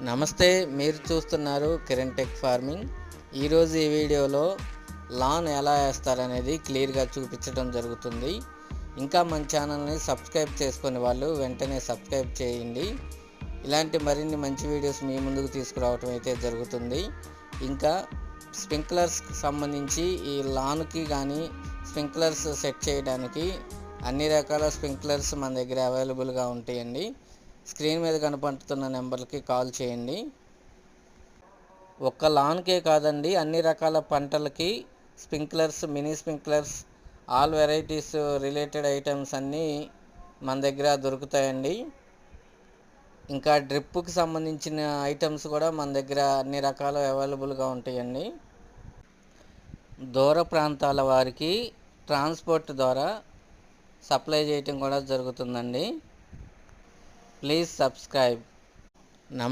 నమస్తే, మీరు చూస్తున్నారు కిరణ్ టెక్ ఫార్మింగ్. ఈరోజు ఈ వీడియోలో లాన్ ఎలా వేస్తారనేది క్లియర్గా చూపించడం జరుగుతుంది. ఇంకా మన ఛానల్ని సబ్స్క్రైబ్ చేసుకునే వాళ్ళు వెంటనే సబ్స్క్రైబ్ చేయండి. ఇలాంటి మరిన్ని మంచి వీడియోస్ మీ ముందుకు తీసుకురావటం అయితే జరుగుతుంది. ఇంకా స్ప్రింక్లర్స్కి సంబంధించి ఈ లాన్కి కానీ స్ప్రింక్లర్స్ సెట్ చేయడానికి అన్ని రకాల స్ప్రింక్లర్స్ మన దగ్గర అవైలబుల్గా ఉంటాయండి. స్క్రీన్ మీద కనపడుతున్న నెంబర్కి కాల్ చేయండి. ఒక్క లాన్కే కాదండి, అన్ని రకాల పంటలకి sprinklers, mini sprinklers, all varieties related items అన్నీ మన దగ్గర దొరుకుతాయండి. ఇంకా డ్రిప్కి సంబంధించిన ఐటమ్స్ కూడా మన దగ్గర అన్ని రకాలు అవైలబుల్గా ఉంటాయండి. దూర ప్రాంతాల వారికి ట్రాన్స్పోర్ట్ ద్వారా సప్లై చేయటం కూడా జరుగుతుందండి. Please subscribe.